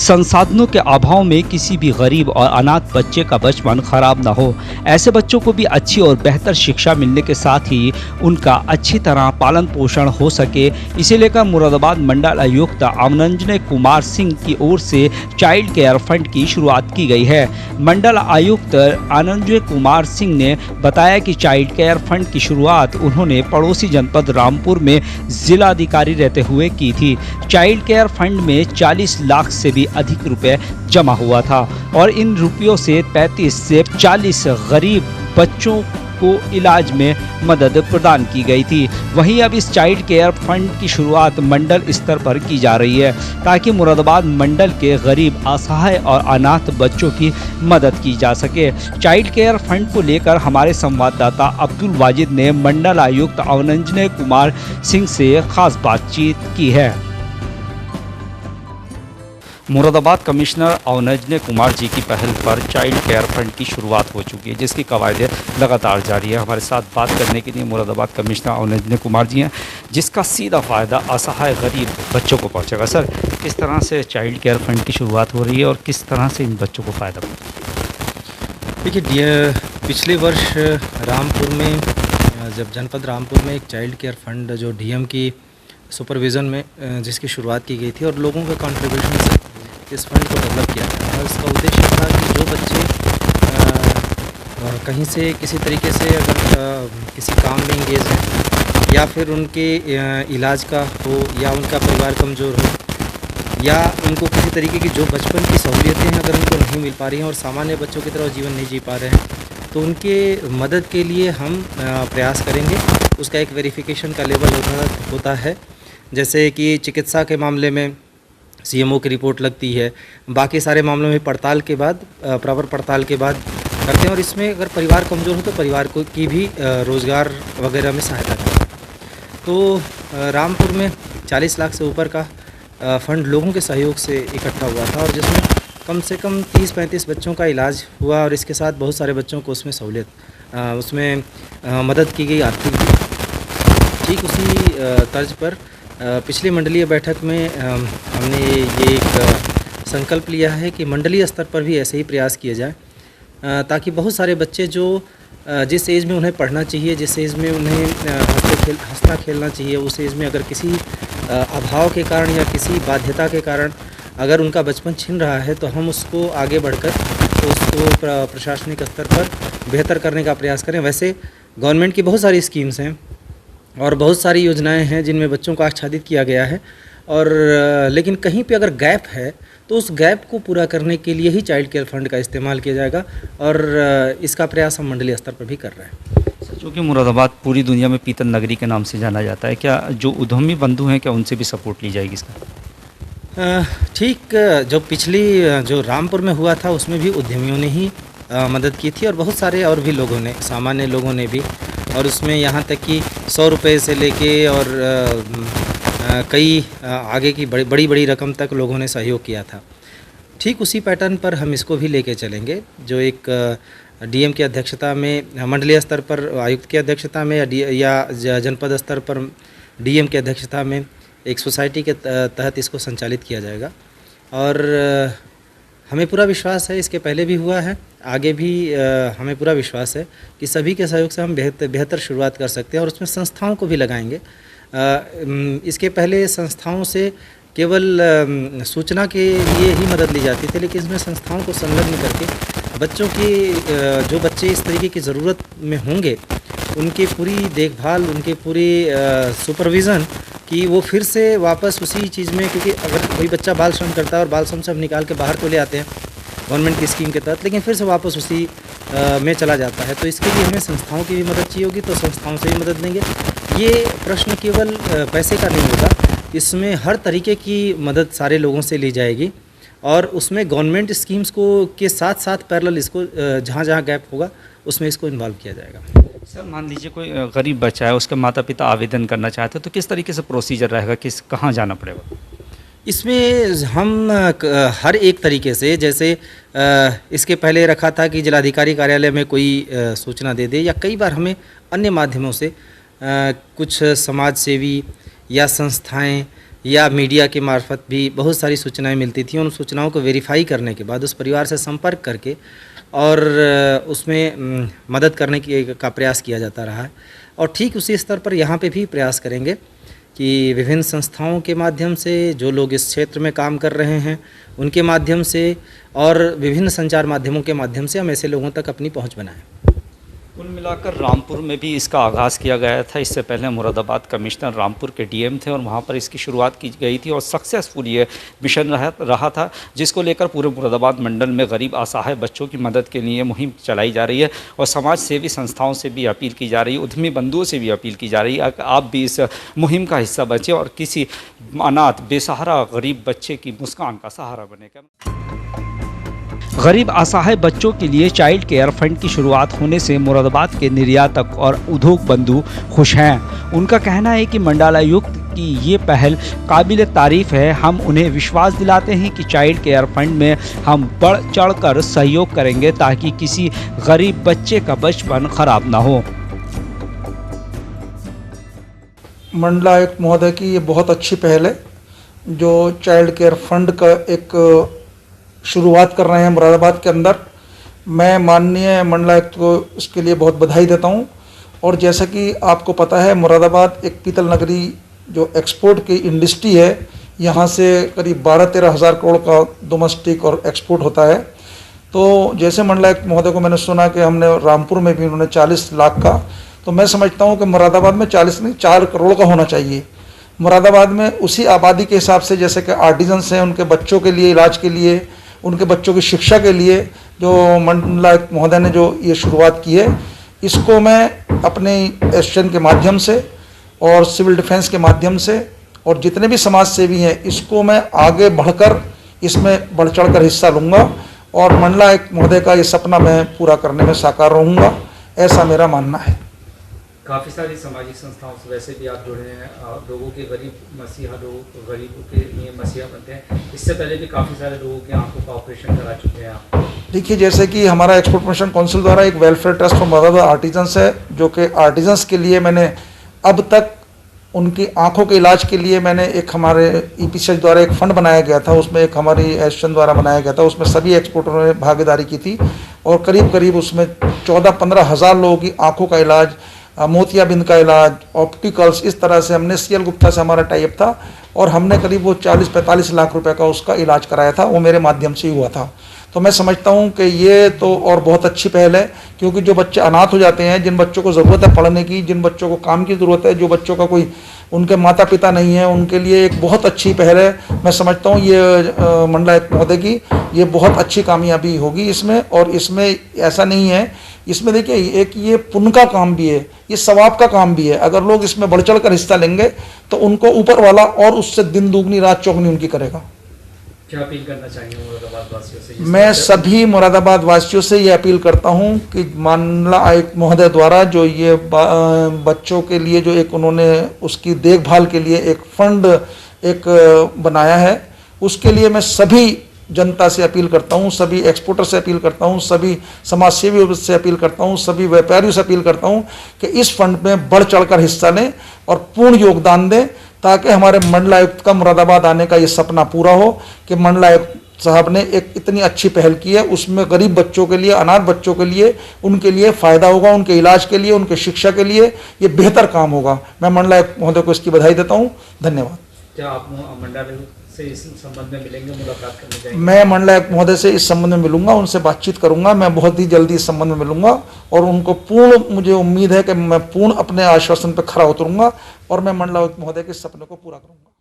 संसाधनों के अभाव में किसी भी गरीब और अनाथ बच्चे का बचपन खराब ना हो। ऐसे बच्चों को भी अच्छी और बेहतर शिक्षा मिलने के साथ ही उनका अच्छी तरह पालन पोषण हो सके, इसे लेकर मुरादाबाद मंडल आयुक्त आनंजय कुमार सिंह की ओर से चाइल्ड केयर फंड की शुरुआत की गई है। मंडल आयुक्त आनंजय कुमार सिंह ने बताया कि चाइल्ड केयर फंड की शुरुआत उन्होंने पड़ोसी जनपद रामपुर में जिलाधिकारी रहते हुए की थी। चाइल्ड केयर फंड में 40 लाख से भी अधिक रुपए जमा हुआ था और इन रुपयों से 35 से 40 गरीब बच्चों को इलाज में मदद प्रदान की गई थी। वहीं अब इस चाइल्ड केयर फंड की शुरुआत मंडल स्तर पर की जा रही है ताकि मुरादाबाद मंडल के गरीब, असहाय और अनाथ बच्चों की मदद की जा सके। चाइल्ड केयर फंड को लेकर हमारे संवाददाता अब्दुल वाजिद ने मंडल आयुक्त आनंजय कुमार सिंह से खास बातचीत की है। मुरादाबाद कमिश्नर आनंजय कुमार जी की पहल पर चाइल्ड केयर फंड की शुरुआत हो चुकी है, जिसकी कवायदें लगातार जारी है। हमारे साथ बात करने के लिए मुरादाबाद कमिश्नर आनंजय कुमार जी हैं, जिसका सीधा फ़ायदा असहाय गरीब बच्चों को पहुंचेगा। सर, किस तरह से चाइल्ड केयर फंड की शुरुआत हो रही है और किस तरह से इन बच्चों को फ़ायदा पहुँचेगा? देखिए, पिछले वर्ष रामपुर में जब जनपद रामपुर में एक चाइल्ड केयर फंड जो डीएम की सुपरविज़न में जिसकी शुरुआत की गई थी और लोगों के कंट्रीब्यूशन से इस फंड को डेवलप किया गया है। उसका उद्देश्य था कि जो बच्चे कहीं से किसी तरीके से अगर किसी काम में इंगेज हैं या फिर उनके इलाज का हो या उनका परिवार कमज़ोर हो या उनको किसी तरीके की जो बचपन की सहूलियतें हैं अगर उनको नहीं मिल पा रही हैं और सामान्य बच्चों की तरह जीवन नहीं जी पा रहे हैं, तो उनके मदद के लिए हम प्रयास करेंगे। उसका एक वेरिफिकेशन का लेवल होता है, जैसे कि चिकित्सा के मामले में सीएमओ की रिपोर्ट लगती है, बाकी सारे मामलों में पड़ताल के बाद प्रॉपर पड़ताल के बाद करते हैं और इसमें अगर परिवार कमज़ोर हो तो परिवार को की भी रोज़गार वगैरह में सहायता करते हैं। तो रामपुर में 40 लाख से ऊपर का फंड लोगों के सहयोग से इकट्ठा हुआ था और जिसमें कम से कम 30-35 बच्चों का इलाज हुआ और इसके साथ बहुत सारे बच्चों को उसमें सहूलियत उसमें मदद की गई आर्थिक भी। ठीक उसी तर्ज पर पिछली मंडलीय बैठक में हमने ये एक संकल्प लिया है कि मंडलीय स्तर पर भी ऐसे ही प्रयास किए जाए ताकि बहुत सारे बच्चे जो जिस एज में उन्हें पढ़ना चाहिए, जिस एज में उन्हें हंसना खेलना चाहिए, उस एज में अगर किसी अभाव के कारण या किसी बाध्यता के कारण अगर उनका बचपन छिन रहा है तो हम उसको आगे बढ़कर उसको प्रशासनिक स्तर पर बेहतर करने का प्रयास करें। वैसे गवर्नमेंट की बहुत सारी स्कीम्स हैं और बहुत सारी योजनाएं हैं जिनमें बच्चों को आच्छादित किया गया है और लेकिन कहीं पे अगर गैप है तो उस गैप को पूरा करने के लिए ही चाइल्ड केयर फंड का इस्तेमाल किया जाएगा और इसका प्रयास हम मंडलीय स्तर पर भी कर रहे हैं। क्योंकि मुरादाबाद पूरी दुनिया में पीतल नगरी के नाम से जाना जाता है, क्या जो उद्यमी बंधु हैं क्या उनसे भी सपोर्ट ली जाएगी इसका? ठीक, जो रामपुर में हुआ था उसमें भी उद्यमियों ने ही मदद की थी और बहुत सारे और भी लोगों ने, सामान्य लोगों ने भी, और उसमें यहाँ तक कि 100 रुपये से लेके और कई आगे की बड़ी रकम तक लोगों ने सहयोग किया था। ठीक उसी पैटर्न पर हम इसको भी लेके चलेंगे, जो एक डीएम की अध्यक्षता में मंडलीय स्तर पर आयुक्त की अध्यक्षता में या जनपद स्तर पर डीएम की अध्यक्षता में एक सोसाइटी के तहत इसको संचालित किया जाएगा और हमें पूरा विश्वास है, इसके पहले भी हुआ है, आगे भी हमें पूरा विश्वास है कि सभी के सहयोग से हम बेहतर शुरुआत कर सकते हैं और उसमें संस्थाओं को भी लगाएंगे। इसके पहले संस्थाओं से केवल सूचना के लिए ही मदद ली जाती थी, लेकिन इसमें संस्थाओं को संलग्न करके बच्चों की जो बच्चे इस तरीके की ज़रूरत में होंगे उनकी पूरी देखभाल, उनके पूरी सुपरविज़न कि वो फिर से वापस उसी चीज़ में, क्योंकि अगर कोई बच्चा बाल श्रम करता है और बाल श्रम से हम निकाल के बाहर तो ले आते हैं गवर्नमेंट की स्कीम के तहत, लेकिन फिर से वापस उसी में चला जाता है, तो इसके लिए हमें संस्थाओं की भी मदद चाहिए होगी, तो संस्थाओं से भी मदद लेंगे। ये प्रश्न केवल पैसे का नहीं होगा, इसमें हर तरीके की मदद सारे लोगों से ली जाएगी और उसमें गवर्नमेंट स्कीम्स को के साथ साथ पैरेलल इसको जहाँ गैप होगा उसमें इसको इन्वॉल्व किया जाएगा। सर, मान लीजिए कोई गरीब बच्चा है, उसके माता पिता आवेदन करना चाहते हैं तो किस तरीके से प्रोसीजर रहेगा, कहाँ जाना पड़ेगा? इसमें हम हर एक तरीके से, जैसे इसके पहले रखा था कि जिलाधिकारी कार्यालय में कोई सूचना दे दे, या कई बार हमें अन्य माध्यमों से कुछ समाज सेवी या संस्थाएं या मीडिया के मार्फत भी बहुत सारी सूचनाएं मिलती थी। उन सूचनाओं को वेरीफाई करने के बाद उस परिवार से संपर्क करके और उसमें मदद करने का प्रयास किया जाता रहा है। और ठीक उसी स्तर पर यहाँ पे भी प्रयास करेंगे कि विभिन्न संस्थाओं के माध्यम से, जो लोग इस क्षेत्र में काम कर रहे हैं उनके माध्यम से और विभिन्न संचार माध्यमों के माध्यम से हम ऐसे लोगों तक अपनी पहुँच बनाएं। कुल मिलाकर रामपुर में भी इसका आगाज़ किया गया था। इससे पहले मुरादाबाद कमिश्नर रामपुर के डीएम थे और वहाँ पर इसकी शुरुआत की गई थी और सक्सेसफुल ये मिशन रहा था, जिसको लेकर पूरे मुरादाबाद मंडल में गरीब असहाय बच्चों की मदद के लिए मुहिम चलाई जा रही है और समाज सेवी संस्थाओं से भी अपील की जा रही है, उद्यमी बंधुओं से भी अपील की जा रही है कि आप भी इस मुहिम का हिस्सा बचें और किसी अनाथ बेसहारा गरीब बच्चे की मुस्कान का सहारा बने। गरीब असहाय बच्चों के लिए चाइल्ड केयर फंड की शुरुआत होने से मुरादाबाद के निर्यातक और उद्योग बंधु खुश हैं। उनका कहना है कि मंडलायुक्त की ये पहल काबिल तारीफ है। हम उन्हें विश्वास दिलाते हैं कि चाइल्ड केयर फंड में हम बढ़ चढ़कर सहयोग करेंगे ताकि किसी गरीब बच्चे का बचपन खराब ना हो। मंडलायुक्त महोदय की ये बहुत अच्छी पहल है, जो चाइल्ड केयर फंड का एक शुरुआत कर रहे हैं मुरादाबाद के अंदर। मैं माननीय मंडलायुक्त को इसके लिए बहुत बधाई देता हूं। और जैसा कि आपको पता है, मुरादाबाद एक पीतल नगरी जो एक्सपोर्ट की इंडस्ट्री है, यहां से करीब 12-13 हज़ार करोड़ का डोमेस्टिक और एक्सपोर्ट होता है। तो जैसे मंडलायुक्त महोदय को मैंने सुना कि हमने रामपुर में भी उन्होंने 40 लाख का, तो मैं समझता हूँ कि मुरादाबाद में 40 नहीं 4 करोड़ का होना चाहिए। मुरादाबाद में उसी आबादी के हिसाब से, जैसे कि आर्टिजन्स हैं, उनके बच्चों के लिए, इलाज के लिए, उनके बच्चों की शिक्षा के लिए जो मंडलायुक्त महोदय ने जो ये शुरुआत की है, इसको मैं अपने एसोसिएशन के माध्यम से और सिविल डिफेंस के माध्यम से और जितने भी समाज सेवी हैं, इसको मैं आगे बढ़कर इसमें बढ़ चढ़ कर हिस्सा लूँगा और मंडलायुक्त महोदय का ये सपना मैं पूरा करने में साकार रहूँगा, ऐसा मेरा मानना है। काफ़ी सारी सामाजिक संस्थाओं से वैसे भी आप जुड़े हैं, लोगों के गरीबों के लिए मसीहा बनते हैं। इससे पहले भी काफ़ी सारे लोगों के आंखों का ऑपरेशन करा चुके हैं आप। देखिए, जैसे कि हमारा एक्सपोर्ट प्रमोशन काउंसिल द्वारा एक welfare trust for Moradabad artisans है, जो कि आर्टिजन्स के लिए मैंने अब तक उनकी आंखों के इलाज के लिए मैंने एक हमारे EPCH द्वारा एक फ़ंड बनाया गया था, उसमें एक हमारी एसोसिएशन द्वारा बनाया गया था, उसमें सभी एक्सपोर्टरों ने भागीदारी की थी और करीब करीब उसमें 14-15 हज़ार लोगों की आंखों का इलाज, मोतियाबिंद का इलाज, ऑप्टिकल्स, इस तरह से हमने CL गुप्ता से हमारा टाइप था और हमने करीब वो 40-45 लाख रुपए का उसका इलाज कराया था। वो मेरे माध्यम से ही हुआ था। तो मैं समझता हूँ कि ये तो और बहुत अच्छी पहल है, क्योंकि जो बच्चे अनाथ हो जाते हैं, जिन बच्चों को ज़रूरत है पढ़ने की, जिन बच्चों को काम की ज़रूरत है, जो बच्चों का कोई उनके माता पिता नहीं है, उनके लिए एक बहुत अच्छी पहल है। मैं समझता हूँ ये मंडलायुक्त महोदय की ये बहुत अच्छी कामयाबी होगी इसमें। और इसमें ऐसा नहीं है, इसमें देखिए एक ये पुण्य का काम भी है, ये सवाब का काम भी है। अगर लोग इसमें बढ़ चढ़ कर हिस्सा लेंगे तो उनको ऊपर वाला और उससे दिन दुगनी रात चौगनी उनकी करेगा। क्या अपील करना चाहेंगे मुरादाबाद वासियों से? मैं सभी मुरादाबाद वासियों से ये अपील करता हूँ कि मंडलायुक्त महोदय द्वारा जो ये बच्चों के लिए जो एक उन्होंने उसकी देखभाल के लिए एक फंड एक बनाया है, उसके लिए मैं सभी जनता से अपील करता हूँ, सभी एक्सपोर्टर से अपील करता हूँ, सभी समाज सेवियों से अपील करता हूँ, सभी व्यापारियों से अपील करता हूँ कि इस फंड में बढ़ चढ़कर हिस्सा लें और पूर्ण योगदान दें, ताकि हमारे मंडलायुक्त का मुरादाबाद आने का ये सपना पूरा हो कि मंडलायुक्त साहब ने एक इतनी अच्छी पहल की है, उसमें गरीब बच्चों के लिए, अनाथ बच्चों के लिए, उनके लिए फ़ायदा होगा, उनके इलाज के लिए, उनके शिक्षा के लिए ये बेहतर काम होगा। मैं मंडलायुक्त महोदय को इसकी बधाई देता हूँ। धन्यवाद। क्या आप मंडलायुक्त से इस संबंध में मिलेंगे, मुलाकात करने जाएंगे? मैं मंडलायुक्त महोदय से इस संबंध में मिलूंगा, उनसे बातचीत करूंगा। मैं बहुत ही जल्दी इस संबंध में मिलूंगा और उनको पूर्ण मुझे उम्मीद है कि मैं पूर्ण अपने आश्वासन पर खरा उतरूंगा और मैं मंडलायुक्त महोदय के सपने को पूरा करूंगा।